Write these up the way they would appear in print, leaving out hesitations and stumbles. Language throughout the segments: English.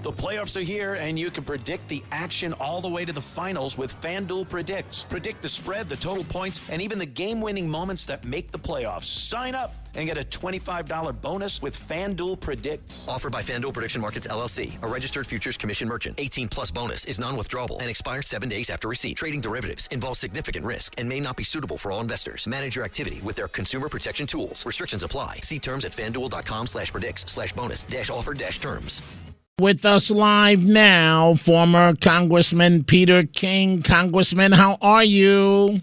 The playoffs are here, and you can predict the action all the way to the finals with FanDuel Predicts. Predict the spread, the total points, and even the game-winning moments that make the playoffs. Sign up and get a $25 bonus with FanDuel Predicts. Offered by FanDuel Prediction Markets, LLC, a registered futures commission merchant. 18-plus bonus is non-withdrawable and expires 7 days after receipt. Trading derivatives involves significant risk and may not be suitable for all investors. Manage your activity with their consumer protection tools. Restrictions apply. See terms at FanDuel.com/predicts/bonus-offer-terms. With us live now, former Congressman Peter King. Congressman, how are you?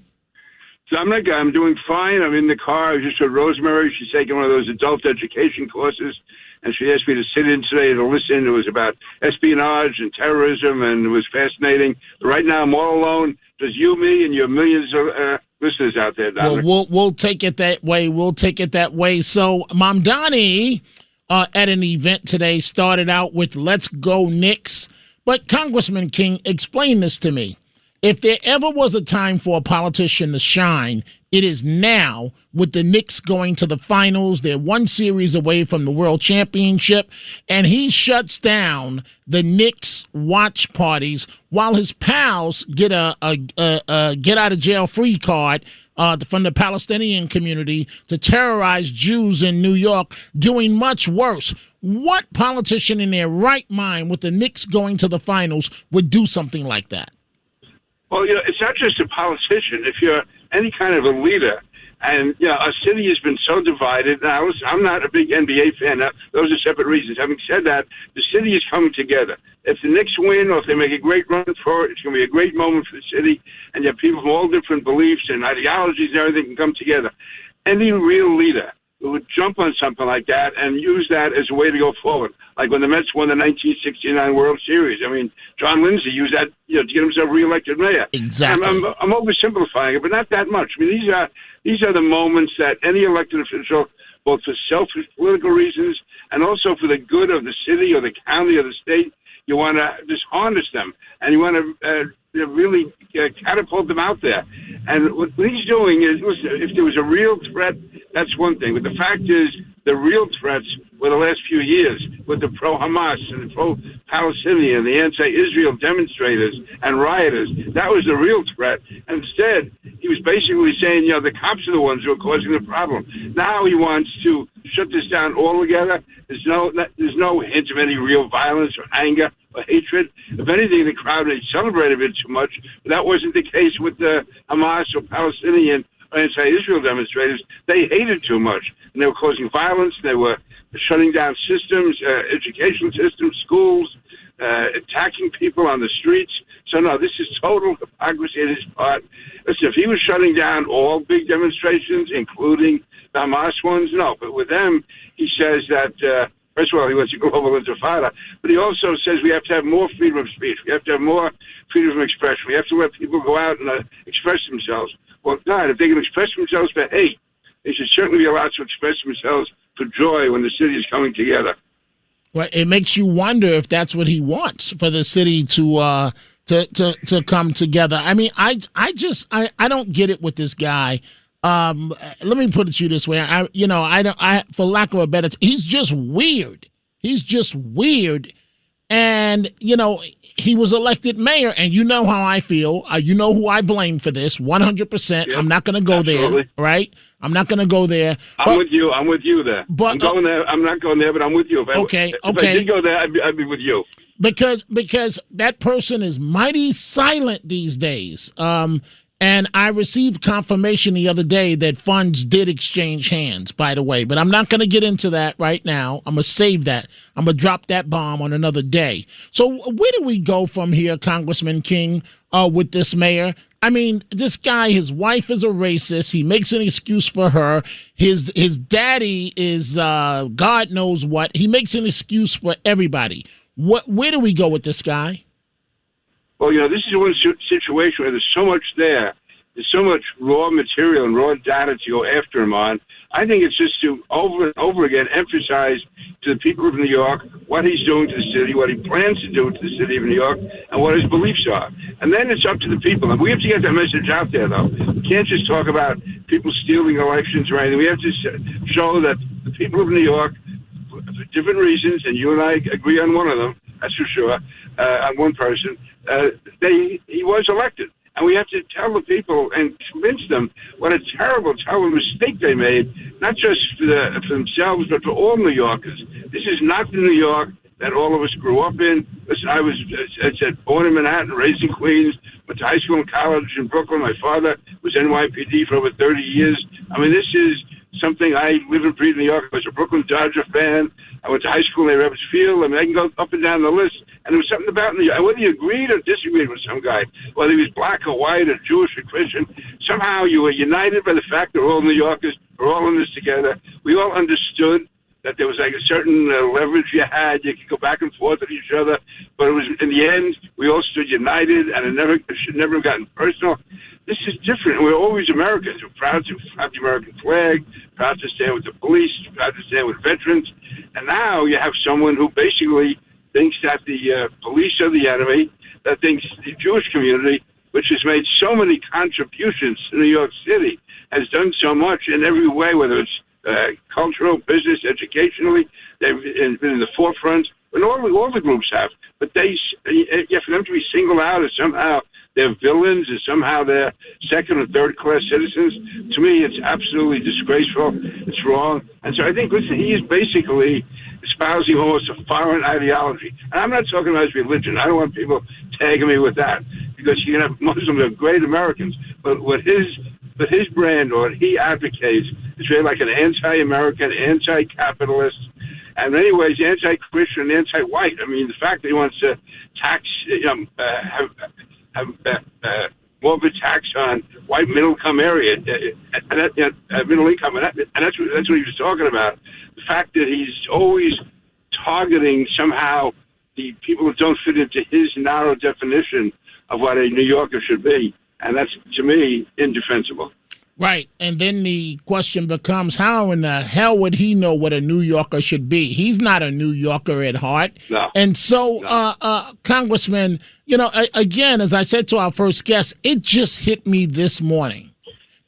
Dominic, I'm doing fine. I'm in the car. I was just with Rosemary. She's taking one of those adult education courses, and she asked me to sit in today to listen. It was about espionage and terrorism, and it was fascinating. But right now, I'm all alone. Just you, me, and your millions of listeners out there, Dominic. Well, we'll take it that way. We'll take it that way. So, Mamdani, at an event today, started out with "Let's go Knicks." But Congressman King, explain this to me. If there ever was a time for a politician to shine, it is now, with the Knicks going to the finals. They're one series away from the World Championship, and he shuts down the Knicks watch parties while his pals get a get out of jail free card from the Palestinian community to terrorize Jews in New York, doing much worse. What politician in their right mind, with the Knicks going to the finals, would do something like that? Well, it's not just a politician. If you're any kind of a leader, and our city has been so divided. Now, I'm not a big NBA fan. Those are separate reasons. Having said that, the city is coming together. If the Knicks win, or if they make a great run for it, it's going to be a great moment for the city. And you have people from all different beliefs and ideologies and everything can come together. Any real leader who would jump on something like that and use that as a way to go forward. Like when the Mets won the 1969 World Series. I mean, John Lindsay used that, to get himself reelected mayor. Exactly. I'm oversimplifying it, but not that much. I mean, these are the moments that any elected official, both for selfish political reasons and also for the good of the city or the county or the state, you want to just harness them, and you want to really catapult them out there. And what he's doing is, listen, if there was a real threat, that's one thing. But the fact is, the real threats were the last few years with the pro-Hamas and the pro-Palestinian, the anti-Israel demonstrators and rioters. That was the real threat. And instead, he was basically saying, the cops are the ones who are causing the problem. Now he wants to shut this down altogether. There's no hint of any real violence or anger or hatred. If anything, the crowd may celebrate it too much. But that wasn't the case with the Hamas or Palestinian or anti-Israel demonstrators. They hated too much, and they were causing violence. They were shutting down systems, educational systems, schools, attacking people on the streets. So, no, this is total hypocrisy on his part. Listen, if he was shutting down all big demonstrations, including the Hamas ones, no. But with them, he says that, first of all, he wants a global intifada, but he also says we have to have more freedom of speech. We have to have more freedom of expression. We have to let people go out and express themselves. Well, God, if they can express themselves for hate, they should certainly be allowed to express themselves for joy when the city is coming together. Well, it makes you wonder if that's what he wants, for the city to come together. I mean, I don't get it with this guy. Let me put it to you this way. For lack of a better, he's just weird. He's just weird. And, he was elected mayor, and you know how I feel. You know who I blame for this, 100%. Yep, I'm not going to go there, right? I'm not going to go there. I'm with you there. But, I'm going there. I'm not going there, but I'm with you. If I did go there, I'd be with you. Because that person is mighty silent these days. And I received confirmation the other day that funds did exchange hands, by the way. But I'm not going to get into that right now. I'm going to save that. I'm going to drop that bomb on another day. So where do we go from here, Congressman King, with this mayor? I mean, this guy, his wife is a racist. He makes an excuse for her. His daddy is God knows what. He makes an excuse for everybody. Where do we go with this guy? Well, this is one situation where there's so much there. There's so much raw material and raw data to go after him on. I think it's just to over and over again emphasize to the people of New York what he's doing to the city, what he plans to do to the city of New York, and what his beliefs are. And then it's up to the people. And we have to get that message out there, though. We can't just talk about people stealing elections or anything. We have to show that the people of New York, for different reasons, and you and I agree on one of them, that's for sure, on one person, he was elected. And we have to tell the people and convince them what a terrible, terrible mistake they made, not just for themselves, but for all New Yorkers. This is not the New York that all of us grew up in. Listen, I said, born in Manhattan, raised in Queens, went to high school and college in Brooklyn. My father was NYPD for over 30 years. I mean, this is something I live and breathe in New York. I was a Brooklyn Dodger fan. I went to high school near Ebbets Field. I mean, I can go up and down the list. And there was something about New York. And whether you agreed or disagreed with some guy, whether he was black or white or Jewish or Christian, somehow you were united by the fact that we're all New Yorkers. We're all in this together. We all understood that there was like a certain leverage you had. You could go back and forth with each other. But it was, in the end, we all stood united, and it should never have gotten personal. This is different. We're always Americans. We're proud to have the American flag, proud to stand with the police, proud to stand with veterans. And now you have someone who basically thinks that the police are the enemy, that thinks the Jewish community, which has made so many contributions to New York City, has done so much in every way, whether it's cultural, business, educationally. They've been in the forefront, and all the groups have. But for them to be singled out as somehow they're villains, or somehow they're second or third class citizens, to me, it's absolutely disgraceful. It's wrong. And so I think, listen, he is basically espousing almost a foreign ideology. And I'm not talking about his religion. I don't want people tagging me with that, because you can have Muslims are great Americans, but what his brand or what he advocates is really like an anti-American, anti-capitalist, and in many ways anti-Christian, anti-white. I mean, the fact that he wants to tax, have more of a tax on white middle-income area, middle income, and that's what he was talking about. The fact that he's always targeting somehow the people that don't fit into his narrow definition of what a New Yorker should be, and that's, to me, indefensible. Right, and then the question becomes, how in the hell would he know what a New Yorker should be? He's not a New Yorker at heart. No. And so, Congressman, again, as I said to our first guest, it just hit me this morning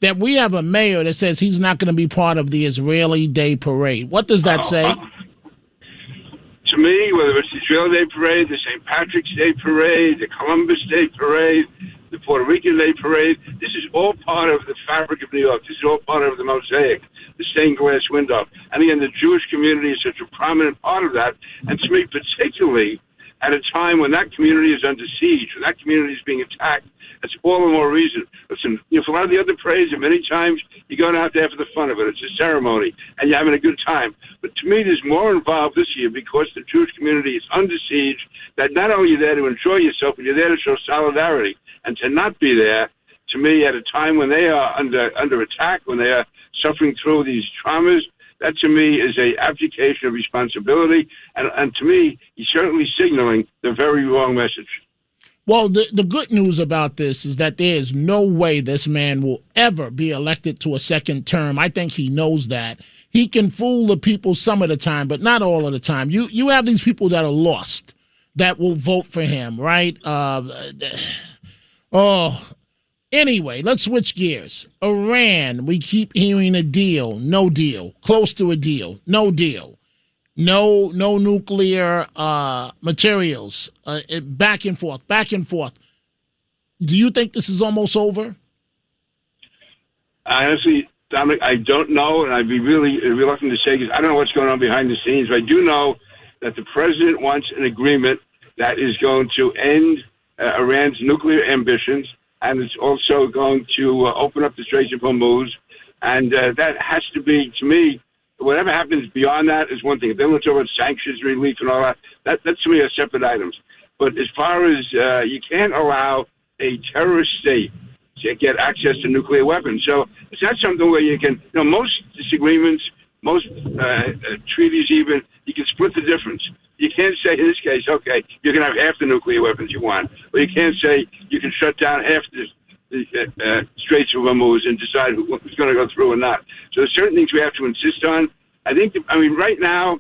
that we have a mayor that says he's not going to be part of the Israeli Day Parade. What does that say? To me, whether it's the Israeli Day Parade, the St. Patrick's Day Parade, the Columbus Day Parade, the Puerto Rican Day Parade, this is all part of the fabric of New York. This is all part of the mosaic, the stained glass window. And again, the Jewish community is such a prominent part of that. And to me, particularly at a time when that community is under siege, when that community is being attacked, that's all the more reason. Listen, for a lot of the other parades, and many times you go out there for the fun of it. It's a ceremony, and you're having a good time. But to me, there's more involved this year because the Jewish community is under siege, that not only are you there to enjoy yourself, but you're there to show solidarity. And to not be there, to me, at a time when they are under attack, when they are suffering through these traumas, that to me is a abdication of responsibility. And to me, he's certainly signaling the very wrong message. Well, the good news about this is that there is no way this man will ever be elected to a second term. I think he knows that. He can fool the people some of the time, but not all of the time. You have these people that are lost that will vote for him, right? Anyway, let's switch gears. Iran, we keep hearing a deal, no deal, close to a deal, no deal. No nuclear materials, back and forth. Do you think this is almost over? Honestly, Dominic, I don't know, and I'd be really reluctant to say because I don't know what's going on behind the scenes. But I do know that the president wants an agreement that is going to end Iran's nuclear ambitions, and it's also going to open up the Straits of Hormuz. And that has to be, to me, whatever happens beyond that is one thing. If they want to talk about sanctions relief and all that to me are separate items. But as far as you can't allow a terrorist state to get access to nuclear weapons. So it's not something where you can, most disagreements, most treaties even, you can split the difference. You can't say in this case, okay, you can have half the nuclear weapons you want. Or you can't say you can shut down half the Straits of Hormuz and decide who's going to go through or not. So there's certain things we have to insist on. Right now,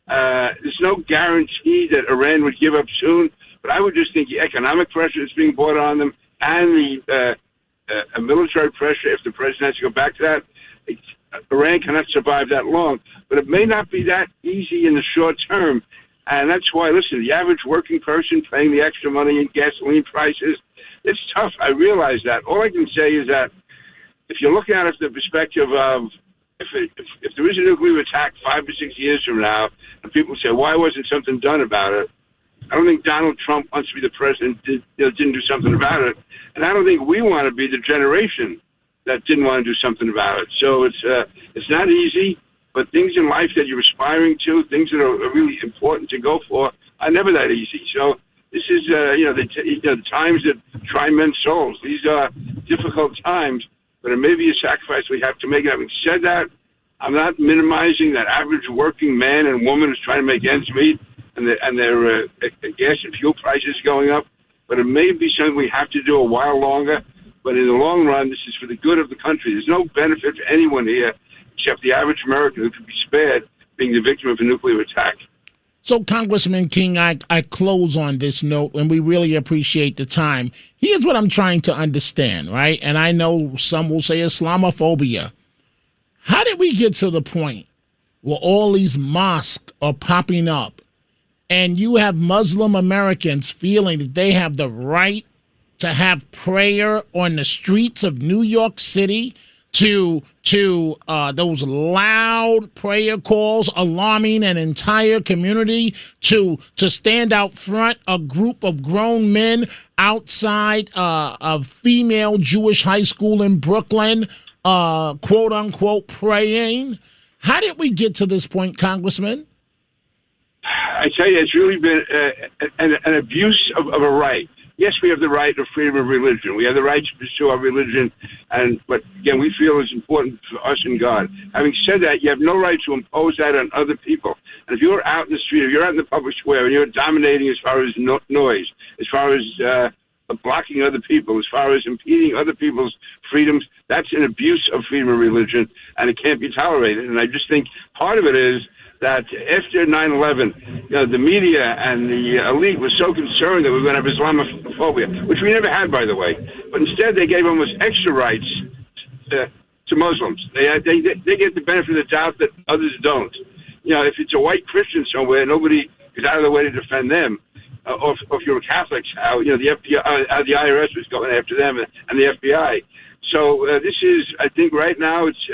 there's no guarantee that Iran would give up soon, but I would just think the economic pressure that's being brought on them and the military pressure, if the president has to go back to that, Iran cannot survive that long. But it may not be that easy in the short term. And that's why, listen, the average working person paying the extra money in gasoline prices, it's tough. I realize that. All I can say is that if you're looking at it from the perspective of if there is a nuclear attack 5 or 6 years from now, and people say, why wasn't something done about it? I don't think Donald Trump wants to be the president didn't do something about it. And I don't think we want to be the generation that didn't want to do something about it. So it's not easy, but things in life that you're aspiring to, things that are really important to go for, are never that easy. So this is, the times that try men's souls. These are difficult times, but it may be a sacrifice we have to make. Having said that, I'm not minimizing that average working man and woman who's trying to make ends meet, and their gas and fuel prices going up. But it may be something we have to do a while longer. But in the long run, this is for the good of the country. There's no benefit for anyone here except the average American who could be spared being the victim of a nuclear attack. So, Congressman King, I close on this note, and we really appreciate the time. Here's what I'm trying to understand, right? And I know some will say Islamophobia. How did we get to the point where all these mosques are popping up, and you have Muslim Americans feeling that they have the right to have prayer on the streets of New York City, to those loud prayer calls alarming an entire community, to stand out front, a group of grown men outside a female Jewish high school in Brooklyn, quote unquote, praying? How did we get to this point, Congressman? I tell you, it's really been an abuse of a right. Yes, we have the right of freedom of religion. We have the right to pursue our religion, but again, we feel it's important for us and God. Having said that, you have no right to impose that on other people. And if you're out in the street, if you're out in the public square, and you're dominating as far as noise, as far as blocking other people, as far as impeding other people's freedoms, that's an abuse of freedom of religion, and it can't be tolerated. And I just think part of it is that after 9/11, the media and the elite was so concerned that we were going to have Islamophobia, which we never had, by the way. But instead, they gave almost extra rights to Muslims. They get the benefit of the doubt that others don't. If it's a white Christian somewhere, nobody is out of the way to defend them. Or if you're a Catholic, how the FBI, the IRS was going after them, and the FBI. So this is, I think, right now it's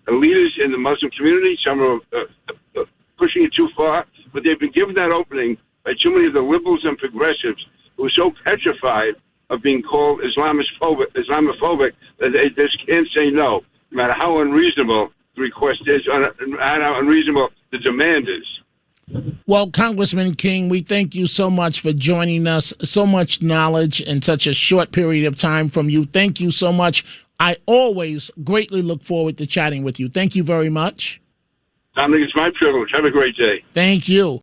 leaders in the Muslim community. Some are pushing it too far, but they've been given that opening by too many of the liberals and progressives who are so petrified of being called Islamophobic that they just can't say no matter how unreasonable the request is and how unreasonable the demand is. Well, Congressman King, we thank you so much for joining us. So much knowledge in such a short period of time from you. Thank you so much. I always greatly look forward to chatting with you. Thank you very much. Dominic, it's my privilege. Have a great day. Thank you.